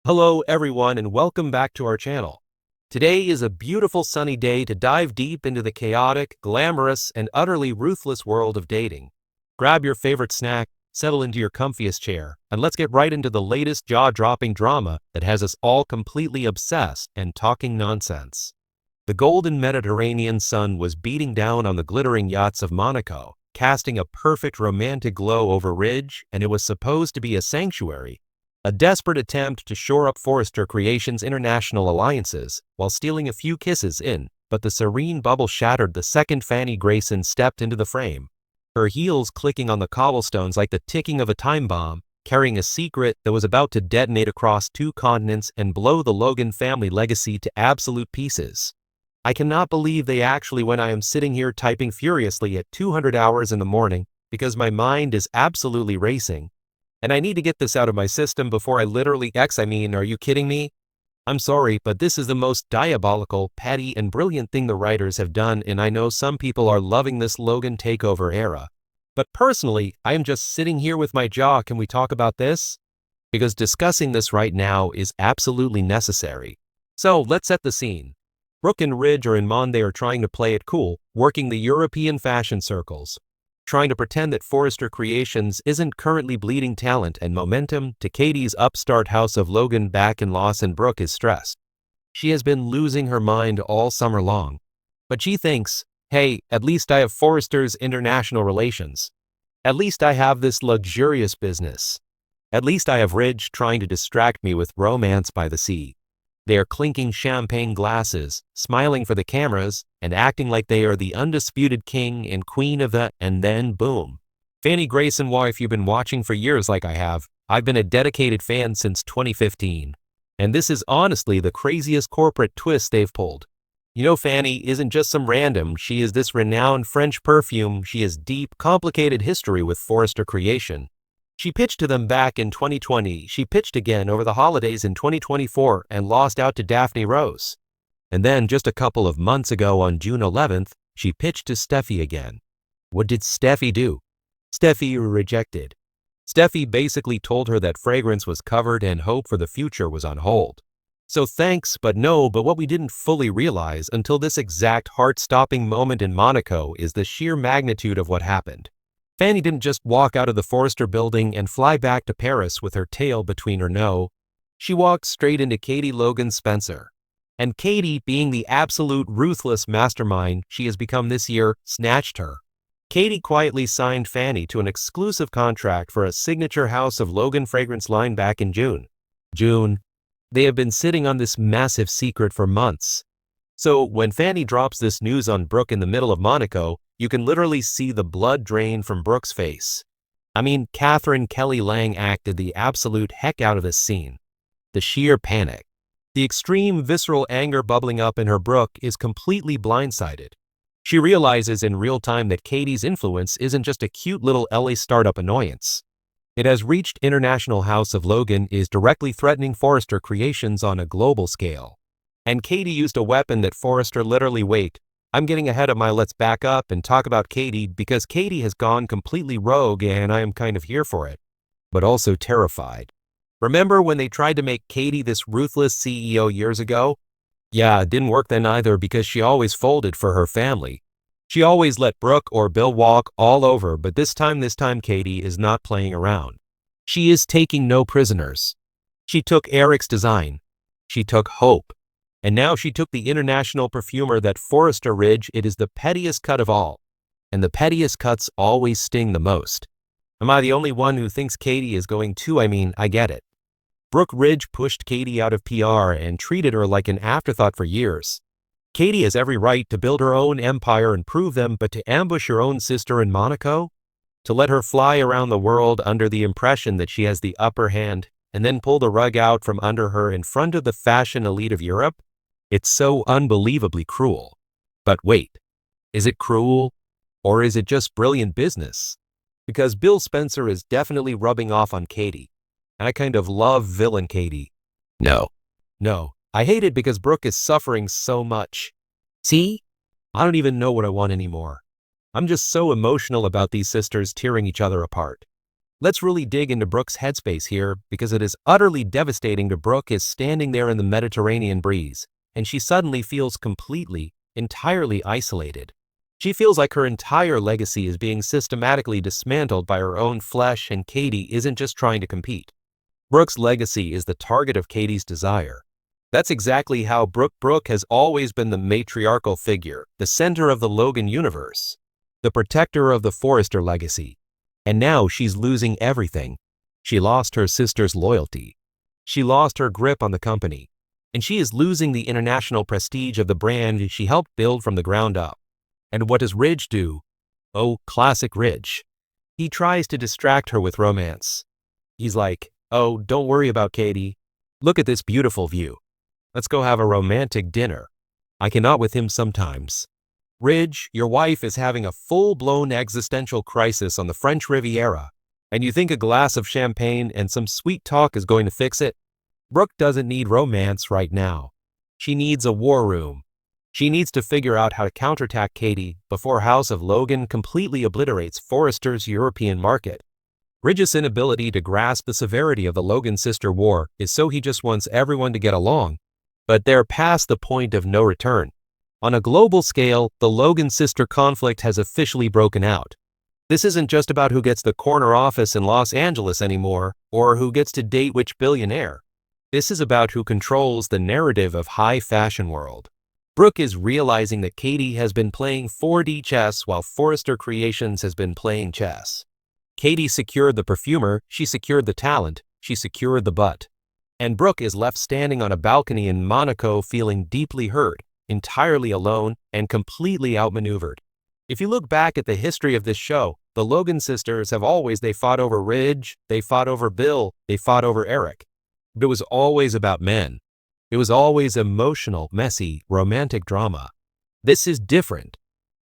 Hello everyone and welcome back to our channel. Today is a beautiful sunny day to dive deep into the chaotic, glamorous, and utterly ruthless world of dating. Grab your favorite snack, settle into your comfiest chair, and let's get right into the latest jaw-dropping drama that has us all completely obsessed and talking nonsense. The golden Mediterranean sun was beating down on the glittering yachts of Monaco, casting a perfect romantic glow over Ridge, and it was supposed to be a sanctuary. A desperate attempt to shore up Forrester Creations' international alliances while stealing a few kisses in, but the serene bubble shattered the second Fanny Greyson stepped into the frame. Her heels clicking on the cobblestones like the ticking of a time bomb, carrying a secret that was about to detonate across 2 continents and blow the Logan family legacy to absolute pieces. I cannot believe they actually when I am sitting here typing furiously at 200 hours in the morning because my mind is absolutely racing. And I need to get this out of my system before I literally are you kidding me? I'm sorry, but this is the most diabolical, petty, and brilliant thing the writers have done, and I know some people are loving this Logan takeover era. But personally, I am just sitting here with my jaw. Can we talk about this? Because discussing this right now is absolutely necessary. So let's set the scene. Brooke and Ridge are in Mon. They are trying to play it cool, working the European fashion circles, trying to pretend that Forrester Creations isn't currently bleeding talent and momentum to Katie's upstart house of Logan back in Loss, and Brooke is stressed. She has been losing her mind all summer long. But she thinks, hey, at least I have Forrester's international relations. At least I have this luxurious business. At least I have Ridge trying to distract me with romance by the sea. They are clinking champagne glasses, smiling for the cameras, and acting like they are the undisputed king and queen of the, and then boom. Fanny Greyson. Why, if you've been watching for years like I have, I've been a dedicated fan since 2015. And this is honestly the craziest corporate twist they've pulled. You know, Fanny isn't just some random, she is this renowned French perfume. She has deep, complicated history with Forrester Creation. She pitched to them back in 2020, she pitched again over the holidays in 2024 and lost out to Daphne Rose. And then just a couple of months ago on June 11th, she pitched to Steffi again. What did Steffi do? Steffi rejected. Steffi basically told her that fragrance was covered and hope for the future was on hold. So thanks, but no. But what we didn't fully realize until this exact heart-stopping moment in Monaco is the sheer magnitude of what happened. Fanny didn't just walk out of the Forrester building and fly back to Paris with her tail between her no. She walked straight into Katie Logan Spencer. And Katie, being the absolute ruthless mastermind she has become this year, snatched her. Katie quietly signed Fanny to an exclusive contract for a signature House of Logan fragrance line back in June. They have been sitting on this massive secret for months. So when Fanny drops this news on Brooke in the middle of Monaco, you can literally see the blood drain from Brooke's face. I mean, Catherine Kelly Lang acted the absolute heck out of this scene. The sheer panic, the extreme visceral anger bubbling up in her. Brooke is completely blindsided. She realizes in real time that Katie's influence isn't just a cute little LA startup annoyance. It has reached international. House of Logan is directly threatening Forrester Creations on a global scale. And Katie used a weapon that Forrester literally wait. I'm getting ahead of my let's back up and talk about Katie because Katie has gone completely rogue and I am kind of here for it. But also terrified. Remember when they tried to make Katie this ruthless CEO years ago? Yeah, it didn't work then either because she always folded for her family. She always let Brooke or Bill walk all over, but this time Katie is not playing around. She is taking no prisoners. She took Eric's design. She took hope. And now she took the international perfumer that Forrester Ridge. It is the pettiest cut of all. And the pettiest cuts always sting the most. Am I the only one who thinks Katie is going to? I get it. Brooke Ridge pushed Katie out of PR and treated her like an afterthought for years. Katie has every right to build her own empire and prove them, but to ambush your own sister in Monaco? To let her fly around the world under the impression that she has the upper hand and then pull the rug out from under her in front of the fashion elite of Europe? It's so unbelievably cruel. But wait, is it cruel? Or is it just brilliant business? Because Bill Spencer is definitely rubbing off on Katie. And I kind of love villain Katie. No, I hate it because Brooke is suffering so much. See? I don't even know what I want anymore. I'm just so emotional about these sisters tearing each other apart. Let's really dig into Brooke's headspace here because it is utterly devastating to Brooke is standing there in the Mediterranean breeze, and she suddenly feels completely, entirely isolated. She feels like her entire legacy is being systematically dismantled by her own flesh, and Katie isn't just trying to compete. Brooke's legacy is the target of Katie's desire. That's exactly how Brooke has always been the matriarchal figure, the center of the Logan universe, the protector of the Forrester legacy. And now she's losing everything. She lost her sister's loyalty. She lost her grip on the company. And she is losing the international prestige of the brand she helped build from the ground up. And what does Ridge do? Oh, classic Ridge. He tries to distract her with romance. He's like, "Oh, don't worry about Katie. Look at this beautiful view. Let's go have a romantic dinner." I cannot with him sometimes. Ridge, your wife is having a full-blown existential crisis on the French Riviera, and you think a glass of champagne and some sweet talk is going to fix it? Brooke doesn't need romance right now. She needs a war room. She needs to figure out how to counterattack Katie before House of Logan completely obliterates Forrester's European market. Ridge's inability to grasp the severity of the Logan sister war is so he just wants everyone to get along, but they're past the point of no return. On a global scale, the Logan sister conflict has officially broken out. This isn't just about who gets the corner office in Los Angeles anymore, or who gets to date which billionaire. This is about who controls the narrative of high fashion world. Brooke is realizing that Katie has been playing 4D chess while Forrester Creations has been playing chess. Katie secured the perfumer, she secured the talent, she secured the butt. And Brooke is left standing on a balcony in Monaco feeling deeply hurt, entirely alone, and completely outmaneuvered. If you look back at the history of this show, the Logan sisters have they fought over Ridge, they fought over Bill, they fought over Eric. But it was always about men. It was always emotional, messy, romantic drama. This is different.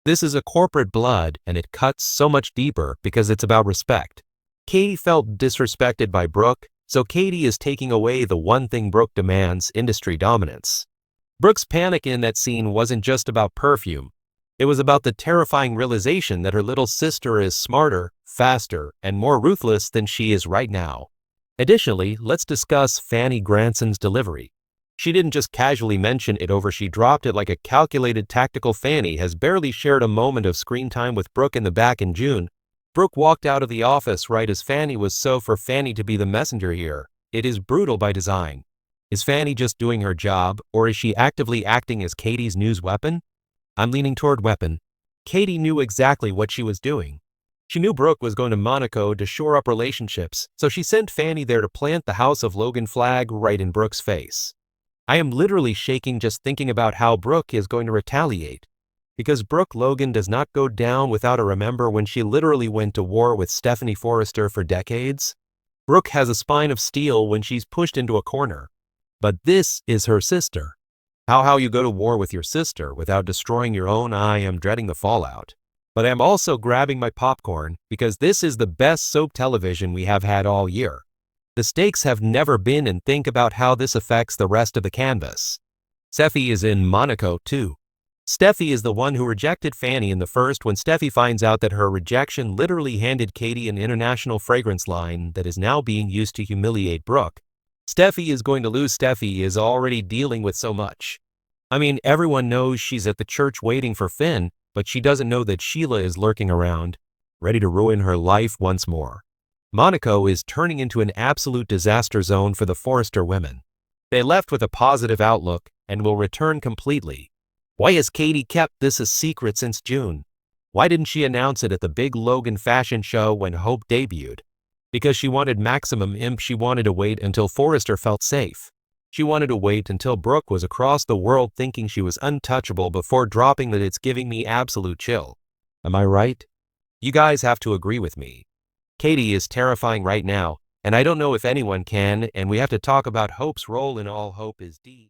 This is a corporate blood, and it cuts so much deeper because it's about respect. Katie felt disrespected by Brooke, so Katie is taking away the one thing Brooke demands: industry dominance. Brooke's panic in that scene wasn't just about perfume. It was about the terrifying realization that her little sister is smarter, faster, and more ruthless than she is right now. Additionally, let's discuss Fanny Granson's delivery. She didn't just casually mention it over, she dropped it like a calculated tactical. Fanny has barely shared a moment of screen time with Brooke in the back in June. Brooke walked out of the office right as Fanny was, so for Fanny to be the messenger here, it is brutal by design. Is Fanny just doing her job, or is she actively acting as Katie's news weapon? I'm leaning toward weapon. Katie knew exactly what she was doing. She knew Brooke was going to Monaco to shore up relationships, so she sent Fanny there to plant the House of Logan flag right in Brooke's face. I am literally shaking just thinking about how Brooke is going to retaliate. Because Brooke Logan does not go down without a remember when she literally went to war with Stephanie Forrester for decades. Brooke has a spine of steel when she's pushed into a corner. But this is her sister. How you go to war with your sister without destroying your own? I am dreading the fallout. But I am also grabbing my popcorn because this is the best soap television we have had all year. The stakes have never been, and think about how this affects the rest of the canvas. Steffi is in Monaco too. Steffi is the one who rejected Fanny in the first. When Steffi finds out that her rejection literally handed Katie an international fragrance line that is now being used to humiliate Brooke, Steffi is going to lose. Steffi is already dealing with so much. I mean, everyone knows she's at the church waiting for Finn, but she doesn't know that Sheila is lurking around, ready to ruin her life once more. Monaco is turning into an absolute disaster zone for the Forrester women. They left with a positive outlook and will return completely. Why has Katie kept this a secret since June? Why didn't she announce it at the big Logan fashion show when Hope debuted? Because she wanted maximum imp. She wanted to wait until Forrester felt safe. She wanted to wait until Brooke was across the world thinking she was untouchable before dropping that. It's giving me absolute chill. Am I right? You guys have to agree with me. Katie is terrifying right now, and I don't know if anyone can, and we have to talk about Hope's role in all. Hope is D.